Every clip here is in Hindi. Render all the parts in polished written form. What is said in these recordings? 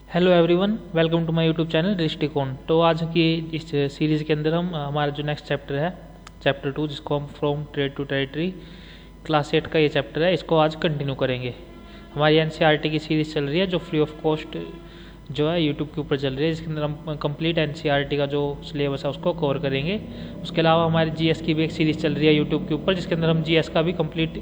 Hello everyone, welcome to my YouTube channel Drishtikon. तो आज की इस सीरीज़ के अंदर हम हमारा जो नेक्स्ट चैप्टर है चैप्टर 2, जिसको हम from trade to territory class 8 का ये चैप्टर है, इसको आज कंटिन्यू करेंगे। हमारी एनसीईआरटी की सीरीज़ चल रही है जो फ्री ऑफ कॉस्ट जो है यूट्यूब के ऊपर चल रही है, जिसके अंदर हम कंप्लीट एनसीईआरटी का जो सिलेबस है उसको कवर करेंगे। उसके अलावा हमारी जीएस की भी एक सीरीज़ चल रही है यूट्यूब के ऊपर, जिसके अंदर हम जीएस का भी कंप्लीट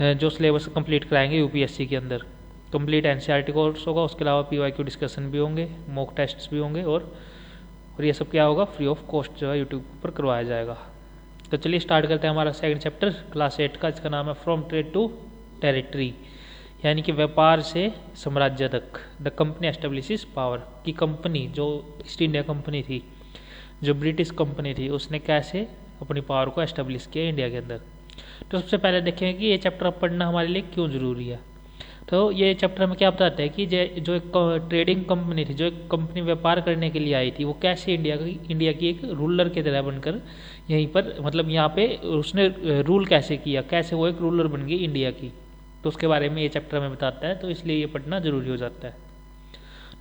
जो सिलेबस कंप्लीट कराएंगे यूपीएससी के अंदर। कंप्लीट एनसीईआरटी कोर्स होगा, उसके अलावा पीवाईक्यू डिस्कशन भी होंगे, मॉक टेस्ट्स भी होंगे और ये सब क्या होगा, फ्री ऑफ कॉस्ट जो है यूट्यूब पर करवाया जाएगा। तो चलिए स्टार्ट करते हैं हमारा सेकंड चैप्टर क्लास 8 का, जिसका नाम है फ्रॉम ट्रेड टू टेरिटरी, यानी कि व्यापार से साम्राज्य तक। द कंपनी एस्टेब्लिशेस पावर, की कंपनी जो ईस्ट इंडिया कंपनी थी, जो ब्रिटिश कंपनी थी, उसने कैसे अपनी पावर को एस्टेब्लिश किया इंडिया के अंदर। तो सबसे पहले देखेंगे कि ये चैप्टर पढ़ना हमारे लिए क्यों ज़रूरी है। तो ये चैप्टर में क्या बताता है कि जो एक ट्रेडिंग कंपनी थी, जो एक कंपनी व्यापार करने के लिए आई थी, वो कैसे इंडिया की एक रूलर की तरह बनकर यहीं पर मतलब यहाँ पे उसने रूल कैसे किया, कैसे वो एक रूलर बन गई इंडिया की। तो उसके बारे में ये चैप्टर में बताता है, तो इसलिए ये पढ़ना जरूरी हो जाता है।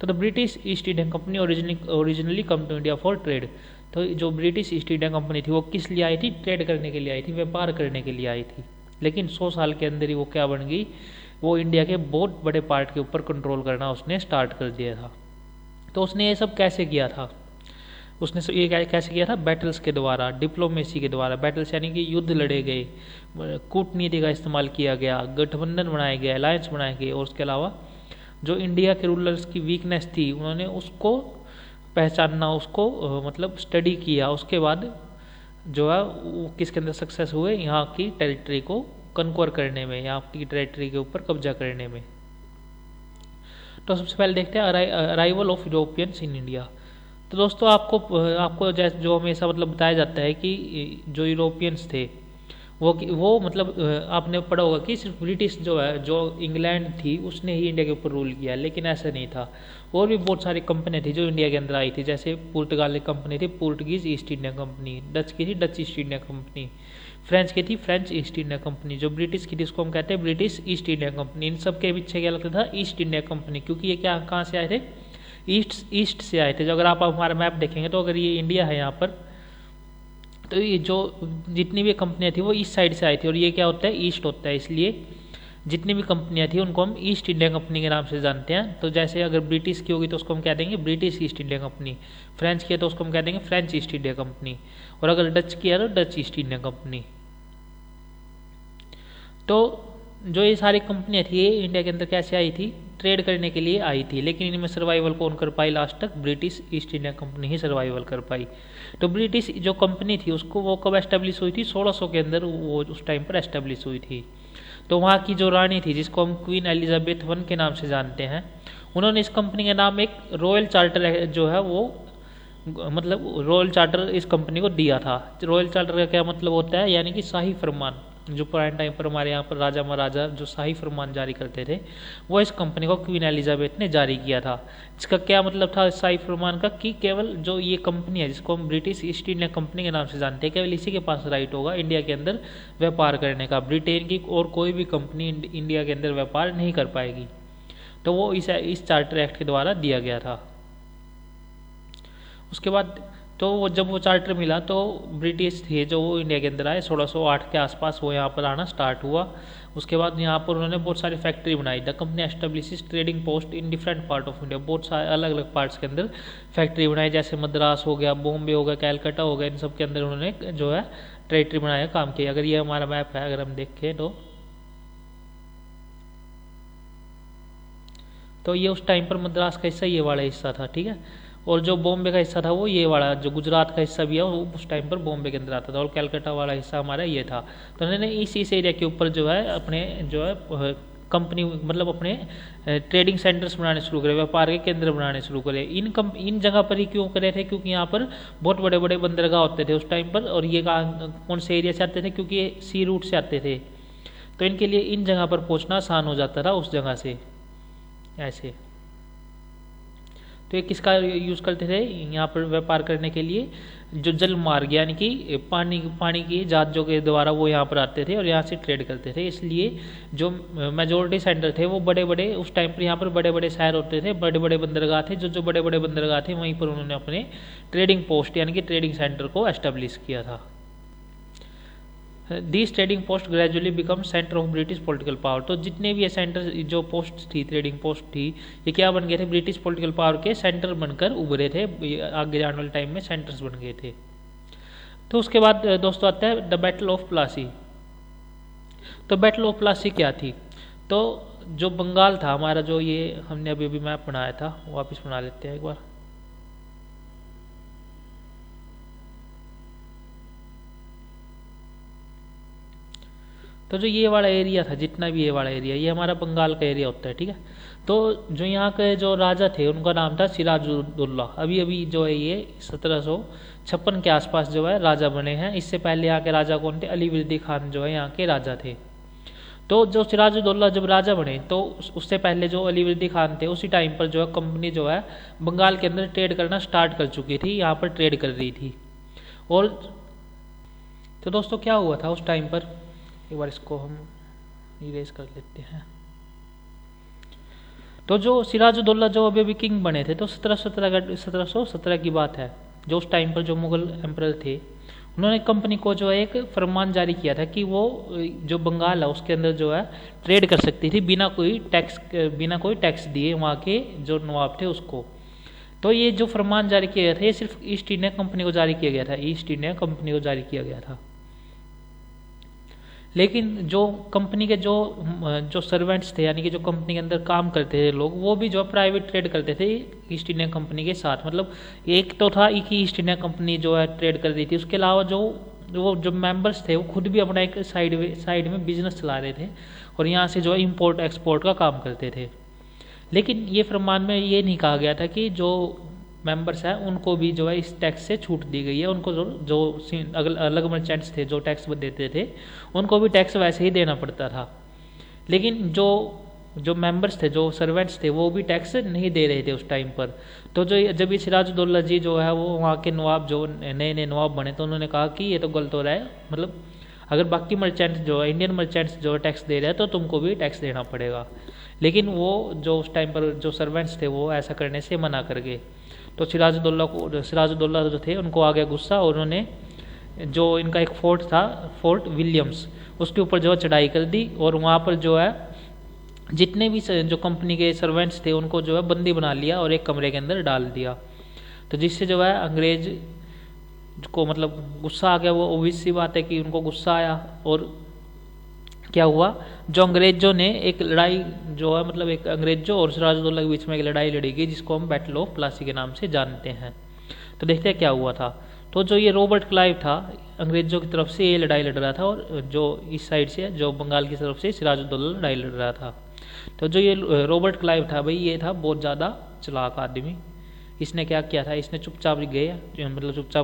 तो the British East Indian Company originally come to India for trade. तो जो ब्रिटिश ईस्ट इंडिया कंपनी थी वो किस लिए आई थी? ट्रेड करने के लिए आई थी, व्यापार करने के लिए आई थी। लेकिन 100 साल के अंदर ही वो क्या बन गई, वो इंडिया के बहुत बड़े पार्ट के ऊपर कंट्रोल करना उसने स्टार्ट कर दिया था। तो उसने ये सब कैसे किया था? उसने ये कैसे किया था? बैटल्स के द्वारा, डिप्लोमेसी के द्वारा। बैटल्स यानी कि युद्ध लड़े गए, कूटनीति का इस्तेमाल किया गया, गठबंधन बनाए गए, अलायंस बनाए गए, और उसके अलावा जो इंडिया के रूलर्स की वीकनेस थी उन्होंने उसको पहचानना, उसको मतलब स्टडी किया। उसके बाद जो है वो किसके अंदर सक्सेस हुए, यहाँ की टेरिटरी को कन्क्वर करने में, यहाँ की टेरिटरी के ऊपर कब्जा करने में। तो सबसे पहले देखते हैं arrival of Europeans in India. तो दोस्तों आपको जैसे जो हमेशा मतलब बताया जाता है कि जो यूरोपियंस थे वो मतलब आपने पढ़ा होगा कि सिर्फ ब्रिटिश जो है, जो इंग्लैंड थी, उसने ही इंडिया के ऊपर रूल किया, लेकिन ऐसा नहीं था। और भी बहुत सारी कंपनी थी जो इंडिया के अंदर आई थी, जैसे पुर्तगाली कंपनी थी Portuguese east India company, Dutch की थी Dutch east India company, French की थी फ्रेंच ईस्ट इंडिया कंपनी, जो ब्रिटिश की थी उसको हम कहते हैं ब्रिटिश ईस्ट इंडिया कंपनी। इन सब के पीछे क्या लगता था? ईस्ट इंडिया कंपनी, क्योंकि ये क्या कहाँ से आए थे? ईस्ट से आए थे। जो अगर आप हमारा मैप देखेंगे तो अगर ये इंडिया है यहाँ पर, तो ये जो जितनी भी कंपनियाँ थी वो ईस्ट साइड से आई थी, और ये क्या होता है? ईस्ट होता है। इसलिए जितनी भी कंपनियाँ थी उनको हम ईस्ट इंडिया कंपनी के नाम से जानते हैं। तो जैसे अगर ब्रिटिश की होगी तो उसको हम कह देंगे British east India company, French की है तो उसको हम कह देंगे फ्रेंच ईस्ट इंडिया कंपनी, और अगर डच की है तो डच ईस्ट इंडिया कंपनी। तो जो ये सारी कंपनियाँ थी ये इंडिया के अंदर कैसे आई थी? ट्रेड करने के लिए आई थी। लेकिन इनमें सर्वाइवल कौन कर पाई? लास्ट तक ब्रिटिश ईस्ट इंडिया कंपनी ही सर्वाइवल कर पाई। तो ब्रिटिश जो कंपनी थी उसको वो कब एस्टेब्लिश हुई थी? 1600 के अंदर वो उस टाइम पर एस्टेब्लिश हुई थी। तो वहाँ की जो रानी थी, जिसको हम क्वीन एलिजाबेथ वन के नाम से जानते हैं, उन्होंने इस कंपनी के नाम एक रॉयल चार्टर जो है वो मतलब रॉयल चार्टर इस कंपनी को दिया था। रॉयल चार्टर का क्या मतलब होता है? यानी कि शाही फरमान। जो पुराने टाइम पर हमारे यहाँ पर राजा महाराजा जो शाही फरमान जारी करते थे, वो इस कंपनी को क्वीन एलिजाबेथ ने जारी किया था। इसका क्या मतलब था शाही फरमान का? कि केवल जो ये कंपनी है, जिसको हम ब्रिटिश ईस्ट इंडिया कंपनी के नाम से जानते हैं, केवल इसी के पास राइट होगा इंडिया के अंदर व्यापार करने का। ब्रिटेन की और कोई भी कंपनी इंडिया के अंदर व्यापार नहीं कर पाएगी। तो वो इस चार्टर एक्ट के द्वारा दिया गया था। उसके बाद तो जब वो चार्टर मिला तो ब्रिटिश थे जो वो इंडिया के अंदर आए, 1608 के आसपास वो यहाँ पर आना स्टार्ट हुआ। उसके बाद यहाँ पर उन्होंने बहुत सारी फैक्ट्री बनाई। The company establishes trading post in different part of India. बहुत सारे अलग अलग पार्ट्स के अंदर फैक्ट्री बनाई, जैसे मद्रास हो गया, बॉम्बे हो गया, कैलकाटा हो गया, इन सब के अंदर उन्होंने जो है टेरिटरी बनाया, काम किया। अगर ये हमारा मैप है, अगर हम देखें तो ये उस टाइम पर मद्रास का हिस्सा ये वाला हिस्सा था, ठीक है। और जो बॉम्बे का हिस्सा था वो ये वाला, जो गुजरात का हिस्सा भी है वो उस टाइम पर बॉम्बे के अंदर आता था, और कैलकाटा वाला हिस्सा हमारा ये था। तो उन्होंने इस एरिया के ऊपर जो है अपने जो है कंपनी मतलब अपने ट्रेडिंग सेंटर्स बनाने शुरू करे, व्यापार के केंद्र बनाने शुरू करे। इन जगह पर ही क्यों करे थे? क्योंकि यहाँ पर बहुत बड़े बड़े बंदरगाह होते थे उस टाइम पर, और ये कौन से एरिया से आते थे? क्योंकि ये सी रूट से आते थे, तो इनके लिए इन जगह पर पहुँचना आसान हो जाता था उस जगह से, ऐसे। तो ये किसका यूज़ करते थे यहाँ पर व्यापार करने के लिए? जो जल मार्ग यानी कि पानी की जहाज़ों के द्वारा वो यहाँ पर आते थे और यहाँ से ट्रेड करते थे। इसलिए जो मेजोरिटी सेंटर थे वो बड़े बड़े, उस टाइम पर यहाँ पर बड़े बड़े शहर होते थे, बड़े बड़े बंदरगाह थे। जो बड़े बड़े बंदरगाह थे वहीं पर उन्होंने अपने ट्रेडिंग पोस्ट यानी कि ट्रेडिंग सेंटर को एस्टेब्लिश किया था। This trading post gradually become centre of British political power. तो जितने भी ये सेंटर जो पोस्ट थी, ट्रेडिंग पोस्ट थी, ये क्या बन गए थे? ब्रिटिश पॉलिटिकल पावर के सेंटर बनकर उभरे थे, आगे आने वाले टाइम में सेंटर्स बन गए थे। तो उसके बाद दोस्तों आता है द बैटल ऑफ प्लासी। तो बैटल ऑफ प्लासी क्या थी? तो जो बंगाल था हमारा, जो ये हमने अभी अभी मैप बनाया था, वापस बना लेते हैं एक बार। तो जो ये वाला एरिया था, जितना भी ये वाला एरिया, ये हमारा बंगाल का एरिया होता है, ठीक है। तो जो यहाँ के जो राजा थे उनका नाम था सिराजुद्दौला। अभी अभी जो है ये 1756 के आसपास जो है राजा बने हैं। इससे पहले यहाँ के राजा कौन थे? अली वर्दी खान जो है यहाँ के राजा थे। तो जो सिराजुद्दौला जब राजा बने तो उससे पहले जो अली वर्दी खान थे, उसी टाइम पर जो है कंपनी जो है बंगाल के अंदर ट्रेड करना स्टार्ट कर चुकी थी, यहाँ पर ट्रेड कर रही थी। और तो दोस्तों क्या हुआ था उस टाइम पर, एक बार इसको हम इरेज कर लेते हैं। तो जो सिराजुद्दौला जो अभी अभी किंग बने थे, तो 1717 की बात है, जो उस टाइम पर जो मुगल एम्परर थे, उन्होंने कंपनी को जो है एक फरमान जारी किया था कि वो जो बंगाल है उसके अंदर जो है ट्रेड कर सकती थी बिना कोई टैक्स दिए, वहाँ के जो नवाब थे उसको। तो ये जो फरमान जारी किया गया था, ये सिर्फ ईस्ट इंडिया कंपनी को जारी किया गया था, ईस्ट इंडिया कंपनी को जारी किया गया था। लेकिन जो कंपनी के जो सर्वेंट्स थे, यानी कि जो कंपनी के अंदर काम करते थे लोग, वो भी जो प्राइवेट ट्रेड करते थे ईस्ट इंडिया कंपनी के साथ। मतलब एक तो था एक ही ईस्ट इंडिया कंपनी जो है ट्रेड कर रही थी, उसके अलावा जो मेंबर्स थे वो खुद भी अपना एक साइड में बिजनेस चला रहे थे और यहाँ से जो इम्पोर्ट एक्सपोर्ट का काम करते थे। लेकिन ये फरमान में ये नहीं कहा गया था कि जो मेंबर्स हैं उनको भी जो है इस टैक्स से छूट दी गई है। उनको जो अलग मर्चेंट्स थे जो टैक्स देते थे, उनको भी टैक्स वैसे ही देना पड़ता था। लेकिन जो मेंबर्स थे, जो सर्वेंट्स थे, वो भी टैक्स नहीं दे रहे थे उस टाइम पर। तो जब ये सिराजुद्दौला जी जो है वो वहाँ के नवाब, जो नए नए नवाब बने, तो उन्होंने कहा कि ये तो गलत हो रहा है। मतलब अगर बाकी मर्चेंट्स जो है, इंडियन मर्चेंट्स जो टैक्स दे रहे हैं, तो तुमको भी टैक्स देना पड़ेगा। लेकिन वो जो उस टाइम पर जो सर्वेंट्स थे वो ऐसा करने से मना कर गए। तो सिराजुद्दौला जो थे उनको आ गया गुस्सा, और उन्होंने जो इनका एक फोर्ट था, फोर्ट विलियम्स, उसके ऊपर जो है चढ़ाई कर दी और वहाँ पर जो है जितने भी जो कंपनी के सर्वेंट्स थे उनको जो है बंदी बना लिया और एक कमरे के अंदर डाल दिया। तो जिससे जो है अंग्रेज को मतलब गुस्सा आ गया। वो ऑब्वियस सी बात है कि उनको गुस्सा आया, और क्या हुआ, जो अंग्रेजों ने एक लड़ाई जो है, मतलब एक अंग्रेजों और सिराजुद्दौला के बीच में एक लड़ाई लड़ी गई, जिसको हम बैटल ऑफ प्लासी के नाम से जानते हैं। तो देखते हैं क्या हुआ था। तो जो ये रॉबर्ट क्लाइव था, अंग्रेजों की तरफ से ये लड़ाई लड़ रहा था, और जो इस साइड से, जो बंगाल की तरफ से सिराजुद्दौला लड़ाई लड़ रहा था। तो जो ये रॉबर्ट क्लाइव था भाई, ये था बहुत ज़्यादा चालाक आदमी। इसने क्या किया था, इसने चुपचाप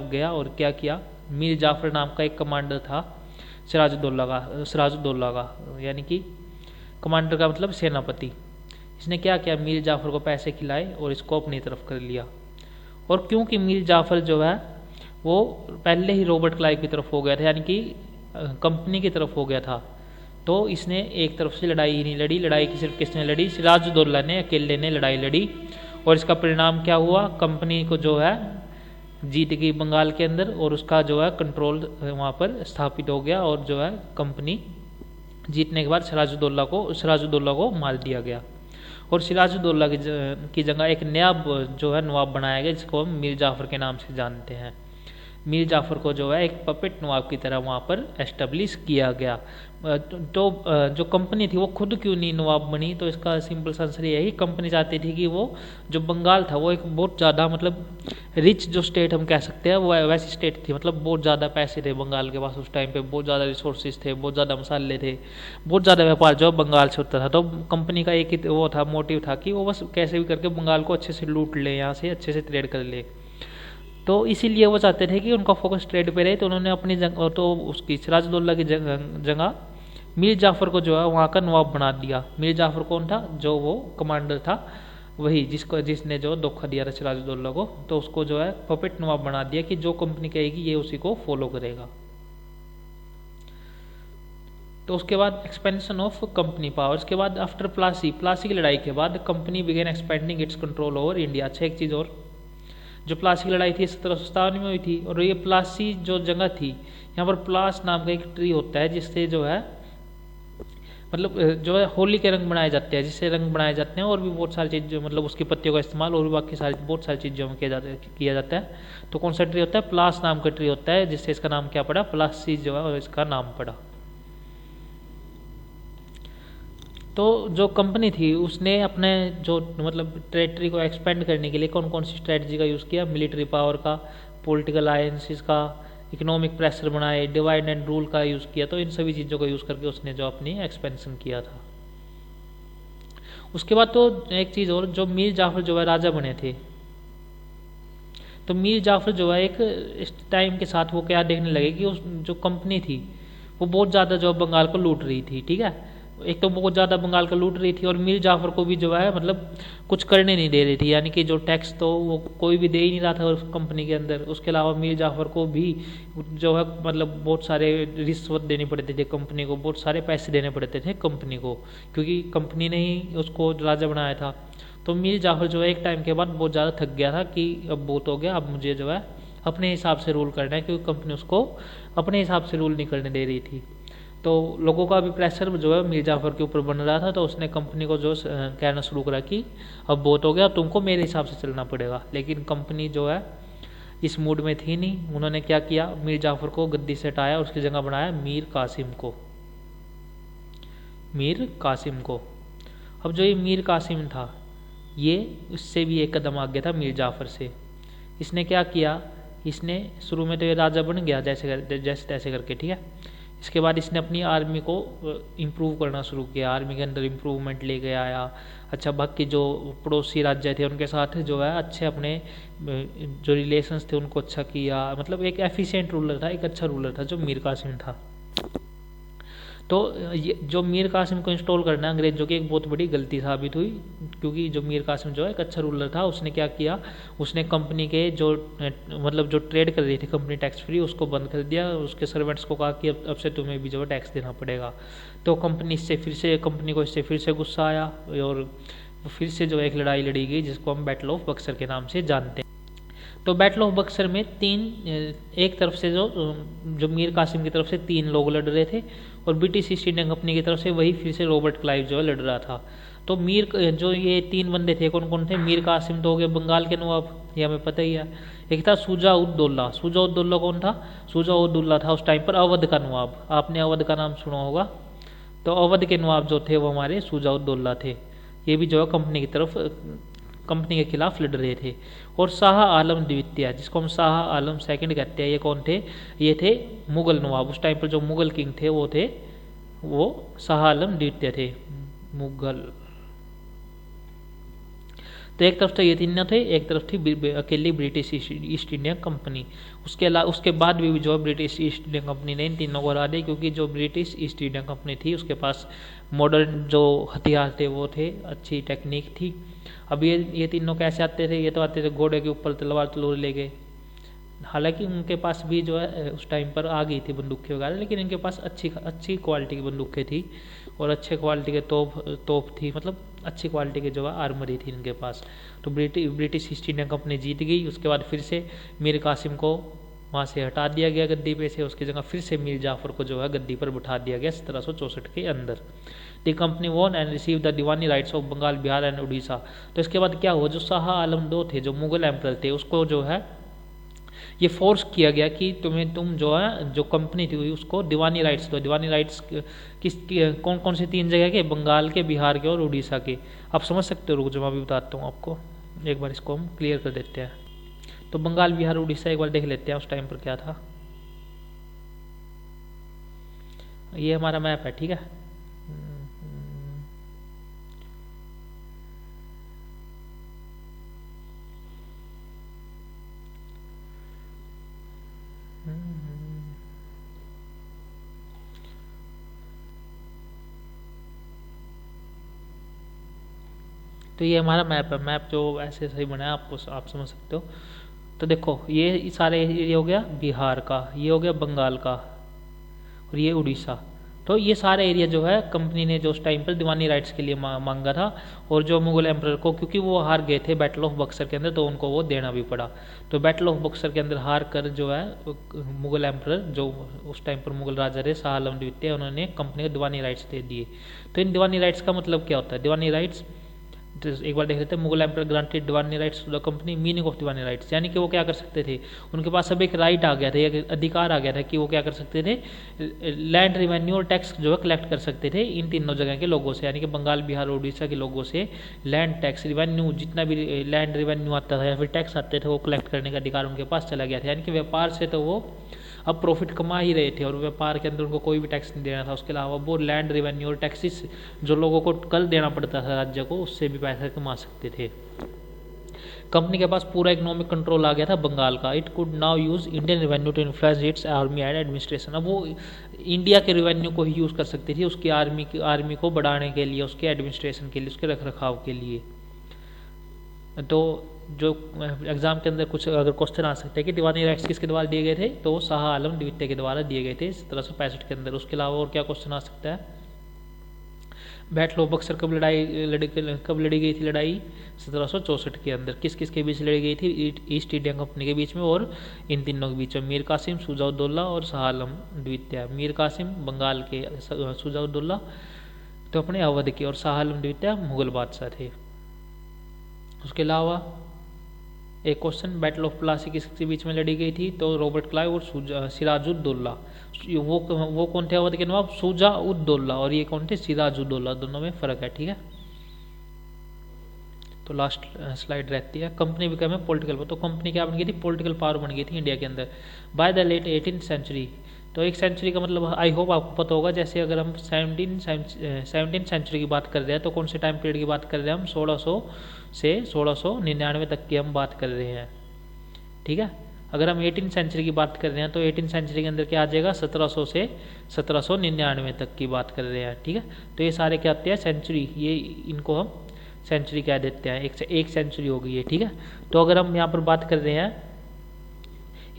गया और क्या किया, मीर जाफर नाम का एक कमांडर था सिराजुद्दौला का, यानी कि कमांडर का मतलब सेनापति। इसने क्या किया, मीर जाफर को पैसे खिलाए और इसको अपनी तरफ कर लिया। और क्योंकि मीर जाफर जो है वो पहले ही रॉबर्ट क्लाइव की तरफ हो गया था, यानी कि कंपनी की तरफ हो गया था, तो इसने एक तरफ से लड़ाई ही नहीं लड़ी। लड़ाई की सिर्फ किसने लड़ी, सिराजुद्दौला ने अकेले ने लड़ाई लड़ी। और इसका परिणाम क्या हुआ, कंपनी को जो है जीत गई बंगाल के अंदर, और उसका जो है कंट्रोल वहाँ पर स्थापित हो गया, और जो है कंपनी जीतने के बाद सिराजुद्दौला को मार दिया गया। और सिराजुद्दौला की जगह एक नया जो है नवाब बनाया गया, जिसको हम मीर जाफर के नाम से जानते हैं। मीर जाफर को जो है एक पपेट नवाब की तरह वहाँ पर एस्टेब्लिश किया गया। तो जो कंपनी थी वो खुद क्यों नहीं नवाब बनी, तो इसका सिंपल आंसर यही, कंपनी चाहती थी कि वो जो बंगाल था वो एक बहुत ज़्यादा मतलब रिच जो स्टेट हम कह सकते हैं, वो वैसी स्टेट थी। मतलब बहुत ज़्यादा पैसे थे बंगाल के पास उस टाइम पे, बहुत ज़्यादा रिसोर्सेज थे, बहुत ज़्यादा मसाले थे, बहुत ज़्यादा व्यापार जो बंगाल से होता था। तो कंपनी का एक ही वो था, मोटिव था कि वो बस कैसे भी करके बंगाल को अच्छे से लूट ले, यहाँ से अच्छे से ट्रेड कर ले। तो इसीलिए वो चाहते थे कि उनका फोकस ट्रेड पे रहे। तो उन्होंने अपनी जगह, तो उसकी सिराजुद्दौला की जगह मीर जाफर को जो है वहाँ का नवाब बना दिया। मीर जाफर कौन था, जो वो कमांडर था वही जिसने जो धोखा दिया था सिराजुद्दौला को, तो उसको जो है पपेट नवाब बना दिया कि जो कंपनी कहेगी ये उसी को फॉलो करेगा। तो उसके बाद एक्सपेंशन ऑफ कंपनी पावर, उसके बाद आफ्टर प्लासी की लड़ाई के बाद company began expanding its control over India. अच्छा एक चीज़ और, जो प्लासी की लड़ाई थी 1757 में हुई थी, और ये प्लासी जो जगह थी, यहाँ पर प्लास नाम का एक ट्री होता है जिससे जो है मतलब जो है होली के रंग बनाए जाते हैं, जिससे रंग बनाए जाते हैं, और भी बहुत सारी चीज़ मतलब उसकी पत्तियों का इस्तेमाल और भी बाकी सारी बहुत सारी चीज़ों में किया जाता है। तो कौन सा ट्री होता है? प्लास नाम का ट्री होता है, जिससे इसका नाम क्या पड़ा? प्लासी जो है इसका नाम पड़ा। तो जो कंपनी थी उसने अपने जो मतलब टेरिटरी को एक्सपेंड करने के लिए कौन कौन सी स्ट्रेटजी का यूज़ किया? मिलिट्री पावर का, पॉलिटिकल अलायंसेस का, इकोनॉमिक प्रेशर बनाए, डिवाइड एंड रूल का यूज़ किया। तो इन सभी चीज़ों का यूज़ करके उसने जो अपनी एक्सपेंशन किया था। उसके बाद तो एक चीज़ और, जो मीर जाफर जो है राजा बने थे, तो मीर जाफर जो है एक इस टाइम के साथ वो क्या देखने लगे कि उस जो कंपनी थी वो बहुत ज़्यादा जो बंगाल को लूट रही थी, ठीक है। एक तो बहुत ज़्यादा बंगाल को लूट रही थी, और मीर जाफर को भी जो है मतलब कुछ करने नहीं दे रही थी, यानी कि जो टैक्स तो वो कोई भी दे ही नहीं रहा था उस कंपनी के अंदर। उसके अलावा मीर जाफर को भी जो है मतलब बहुत सारे रिश्वत देनी पड़ती थी कंपनी को, बहुत सारे पैसे देने पड़ते थे कंपनी को, क्योंकि कंपनी ने ही उसको राजा बनाया था। तो मीर जाफर जो है एक टाइम के बाद बहुत ज़्यादा थक गया था कि अब बहुत हो गया, अब मुझे जो है अपने हिसाब से रूल करना है, क्योंकि कंपनी उसको अपने हिसाब से रूल नहीं करने दे रही थी। तो लोगों का भी प्रेशर जो है मीर जाफर के ऊपर बन रहा था, तो उसने कंपनी को जो कहना शुरू करा कि अब बहुत हो गया, तुमको मेरे हिसाब से चलना पड़ेगा। लेकिन कंपनी जो है इस मूड में थी नहीं। उन्होंने क्या किया? मीर जाफर को गद्दी से हटाया, उसकी जगह बनाया मीर कासिम को। मीर कासिम को। अब जो ये मीर कासिम था, ये उससे भी एक कदम आगे था मीर जाफर से। इसने क्या किया? इसने शुरू में तो ये राजा बन गया जैसे तैसे करके, ठीक है। इसके बाद इसने अपनी आर्मी को इम्प्रूव करना शुरू किया, आर्मी के अंदर इम्प्रूवमेंट लेके आया। अच्छा, बाकी जो पड़ोसी राज्य थे उनके साथ जो है अच्छे अपने जो रिलेशंस थे उनको अच्छा किया। मतलब एक एफिशिएंट रूलर था, एक अच्छा रूलर था जो मीर कासिम था। तो ये जो मीर कासिम को इंस्टॉल करना अंग्रेजों की एक बहुत बड़ी गलती साबित हुई, क्योंकि जो मीर कासिम जो है एक अच्छा रूलर था। उसने क्या किया? उसने कंपनी के जो मतलब जो ट्रेड कर रही थी कंपनी टैक्स फ्री, उसको बंद कर दिया। उसके सर्वेंट्स को कहा कि अब से तुम्हें भी जो है टैक्स देना पड़ेगा। तो कंपनी को इससे फिर से गुस्सा आया, और फिर से जो एक लड़ाई लड़ी गई जिसको हम बैटल ऑफ बक्सर के नाम से जानते हैं। तो बैटल ऑफ बक्सर में एक तरफ से जो मीर कासिम की तरफ से 3 लोग लड़ रहे थे, और ब्रिटिश ईस्ट इंडिया कंपनी की तरफ से वही फिर से रॉबर्ट क्लाइव जो है लड़ रहा था। तो जो ये 3 बंदे थे कौन कौन थे? मीर कासिम तो हो गए बंगाल के नवाब, ये हमें पता ही है। एक था शुजा-उद-दौला। शुजा-उद-दौला कौन था? शुजा-उद-दौला था उस टाइम पर अवध का नवाब। आपने अवध का नाम सुना होगा। तो अवध के नवाब जो थे वो हमारे शुजा-उद-दौला थे। ये भी जो है कंपनी के खिलाफ लड़ रहे थे। और शाह आलम द्वितीय, जिसको हम शाह आलम सेकंड कहते हैं, ये कौन थे? ये थे मुगल नवाब। उस टाइम पर जो मुगल किंग थे वो शाह आलम द्वितीय थे, मुगल। तो एक तरफ तो ये तीनों थे, एक तरफ थी अकेली ब्रिटिश ईस्ट इंडिया कंपनी। उसके बाद भी जो ब्रिटिश ईस्ट इंडिया कंपनी ने इन तीनों को हरा दिया, क्योंकि जो ब्रिटिश ईस्ट इंडिया कंपनी थी उसके पास मॉडर्न जो हथियार थे वो थे, अच्छी टेक्निक थी। अब ये तीनों कैसे आते थे? ये तो आते थे घोड़े के ऊपर तलवार तलवार लेके। हालांकि उनके पास भी जो है उस टाइम पर आ गई थी बंदूकें वगैरह, लेकिन इनके पास अच्छी क्वालिटी की बंदूकें थी, और अच्छे क्वालिटी के तोप थी, मतलब अच्छी क्वालिटी के जो है आर्मरी थी इनके पास। तो ब्रिटिश ईस्ट इंडिया कंपनी जीत गई। उसके बाद फिर से मीर कासिम को वहाँ से हटा दिया गया गद्दी पे से, उसकी जगह फिर से मीर जाफर को जो है गद्दी पर बिठा दिया गया 1764 के अंदर। The company won and receive the diwani rights of Bengal, Bihar and Orissa. तो इसके बाद क्या हुआ? जो शाह आलम II थे, जो मुगल एम्परर थे, उसको जो है ये फोर्स किया गया कि तुम जो है जो कंपनी थी उसको दीवानी राइट्स दो। दीवानी राइट्स कौन कौन से 3 जगह के? बंगाल के, बिहार के और उड़ीसा के। आप समझ सकते हो, रुक जाओ मैं भी बताता हूँ आपको। एक बार इसको हम क्लियर कर देते हैं। तो बंगाल, बिहार, उड़ीसा एक बार देख लेते हैं उस टाइम पर क्या था। ये हमारा मैप है, ठीक है। तो ये हमारा मैप है, मैप जो ऐसे सही बना है आपको, आप समझ सकते हो। तो देखो ये सारे ये हो गया बिहार का, ये हो गया बंगाल का, और ये उड़ीसा। तो ये सारे एरिया जो है कंपनी ने जो उस टाइम पर दीवानी राइट्स के लिए मांगा था, और जो मुगल एम्परर को, क्योंकि वो हार गए थे बैटल ऑफ बक्सर के अंदर, तो उनको वो देना भी पड़ा। तो बैटल ऑफ बक्सर के अंदर हार कर जो है मुगल एम्परर, जो उस टाइम पर मुगल राजा रहे शाह आलम द्वितीय, उन्होंने कंपनी को दीवानी राइट्स दे दिए। तो इन दीवानी राइट्स का मतलब क्या होता है? दीवानी राइट्स तो एक बार देख लेते हैं। Mughal emperor granted diwani rights to the company. Meaning of diwani rights, यानी कि वो क्या कर सकते थे, उनके पास अब एक राइट आ गया था, एक अधिकार आ गया था कि वो क्या कर सकते थे, लैंड रिवेन्यू और टैक्स जो है कलेक्ट कर सकते थे इन तीनों जगह के लोगों से, यानी कि बंगाल, बिहार और उड़ीसा के लोगों से लैंड टैक्स रिवेन्यू, जितना भी लैंड रिवेन्यू आता था या फिर टैक्स आते थे, वो कलेक्ट करने का अधिकार उनके पास चला गया था। यानी कि व्यापार से तो वो अब प्रॉफिट कमा ही रहे थे, और व्यापार के अंदर उनको कोई भी टैक्स नहीं देना था। उसके अलावा वो लैंड रेवेन्यू और टैक्सेस जो लोगों को कल देना पड़ता था राज्य को, उससे भी पैसा कमा सकते थे। कंपनी के पास पूरा इकोनॉमिक कंट्रोल आ गया था बंगाल का। It could now use Indian revenue to influence its army and administration. अब वो इंडिया के रेवेन्यू को ही यूज़ कर सकती थी उसकी आर्मी को बढ़ाने के लिए, उसके एडमिनिस्ट्रेशन के लिए, उसके रख रखाव के लिए। तो जो एग्जाम के अंदर कुछ अगर क्वेश्चन आ सकते हैं कि दीवानी राइट्स किसके द्वारा दिए गए थे, तो वो शाह आलम द्वितीय के द्वारा दिए गए थे 1765 के अंदर। उसके अलावा और क्या क्वेश्चन आ सकता है? बैटल ऑफ बक्सर कब लड़ी गई थी लड़ाई? 1764 के अंदर। किस किस के बीच लड़ी गई थी? ईस्ट इंडिया कंपनी के बीच में और इन तीनों के बीच में, मीर कासिम, शुजाउद्दौला और शाह आलम द्वितीय। मीर कासिम बंगाल के, शुजाउद्दौला तो अपने अवध के, और शाह आलम द्वितीय मुगल बादशाह थे। उसके अलावा एक क्वेश्चन, बैटल ऑफ प्लासी किसके बीच में लड़ी गई थी? तो रॉबर्ट क्लाइव और सिराजुद्दौला। वो कौन थे अवध के नवाब? शुजाउद्दौला। और ये कौन थे? सिराजुद्दौला। दोनों में फर्क है, ठीक है। तो लास्ट स्लाइड रहती है, कंपनी बिकम है पॉलिटिकल। तो कंपनी क्या बन गई थी? पॉलिटिकल पावर बन गई थी इंडिया के अंदर by the late 18th century. तो एक सेंचुरी का मतलब आई होप आपको पता होगा, जैसे अगर हम 17th सेंचुरी की बात कर रहे हैं, तो कौन से टाइम पीरियड की बात कर रहे हैं हम? 1600 से 1699 तक की हम बात कर रहे हैं, ठीक है। अगर हम 18th सेंचुरी की बात कर रहे हैं, तो 18th सेंचुरी के अंदर क्या आ जाएगा? 1700 से 1799 तक की बात कर रहे हैं, ठीक है। तो ये सारे क्या आते हैं? सेंचुरी, ये इनको हम सेंचुरी कह देते हैं। एक सेंचुरी हो गई है, ठीक है। तो अगर हम यहाँ पर बात कर रहे हैं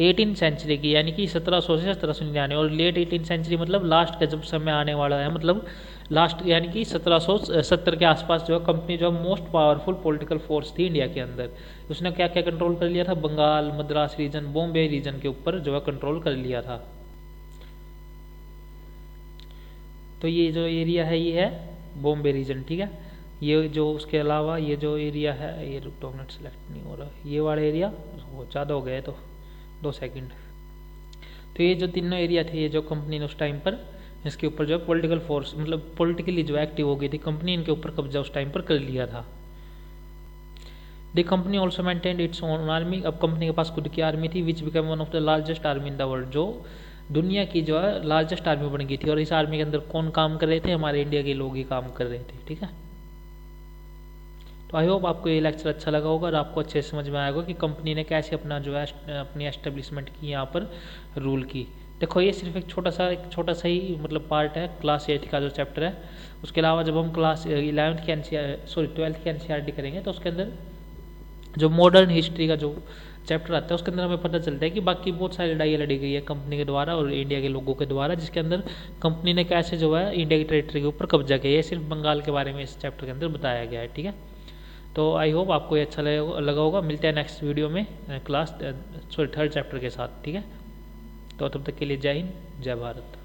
18th सेंचुरी की, यानी कि 1700 से 1799, और लेट 18th सेंचुरी मतलब लास्ट का जब समय आने वाला है, मतलब लास्ट यानी कि 1770 के आसपास जो है कंपनी जो मोस्ट पावरफुल पॉलिटिकल फोर्स थी इंडिया के अंदर। उसने क्या क्या कंट्रोल कर लिया था? बंगाल, मद्रास रीजन, बॉम्बे रीजन के ऊपर जो है कंट्रोल कर लिया था। तो ये जो एरिया है ये है बॉम्बे रीजन, ठीक है। ये जो उसके अलावा ये जो एरिया है, ये डोमिनेट सेलेक्ट नहीं हो रहा, ये वाला एरिया ज़्यादा हो गया है, तो 2 सेकंड। तो ये जो तीनों एरिया थे, ये जो कंपनी ने उस टाइम पर इसके ऊपर जो है पॉलिटिकल फोर्स, मतलब पॉलिटिकली जो एक्टिव हो गई थी कंपनी, इनके ऊपर कब्जा उस टाइम पर कर लिया था। The company also maintained its own army. अब कंपनी के पास खुद की आर्मी थी, विच become one of the largest army in the world, जो दुनिया की जो है लार्जेस्ट आर्मी बन गई थी। और इस आर्मी के अंदर कौन काम कर रहे थे? हमारे इंडिया के लोग ही काम कर रहे थे, ठीक है। तो आई होप आपको ये लेक्चर अच्छा लगा होगा और आपको अच्छे से समझ में आएगा कि कंपनी ने कैसे अपना जो है अपनी एस्टेब्लिशमेंट की यहाँ पर रूल की। देखो ये सिर्फ एक छोटा सा ही मतलब पार्ट है क्लास 8 का जो चैप्टर है। उसके अलावा जब हम क्लास 12th की ट्वेल्थ की एनसीईआरटी करेंगे, तो उसके अंदर जो मॉडर्न हिस्ट्री का जो चैप्टर आता है, उसके अंदर हमें पता चलता है कि बाकी बहुत सारी लड़ाइयाँ लड़ी गई है कंपनी के द्वारा और इंडिया के लोगों के द्वारा, जिसके अंदर कंपनी ने कैसे जो है इंडिया की टेरिटरी के ऊपर कब्जा किया। ये सिर्फ बंगाल के बारे में इस चैप्टर के अंदर बताया गया है, ठीक है। तो आई होप आपको ये अच्छा लगा होगा। मिलते हैं नेक्स्ट वीडियो में थर्ड चैप्टर के साथ, ठीक है। तो तब तक के लिए जय हिंद, जय भारत।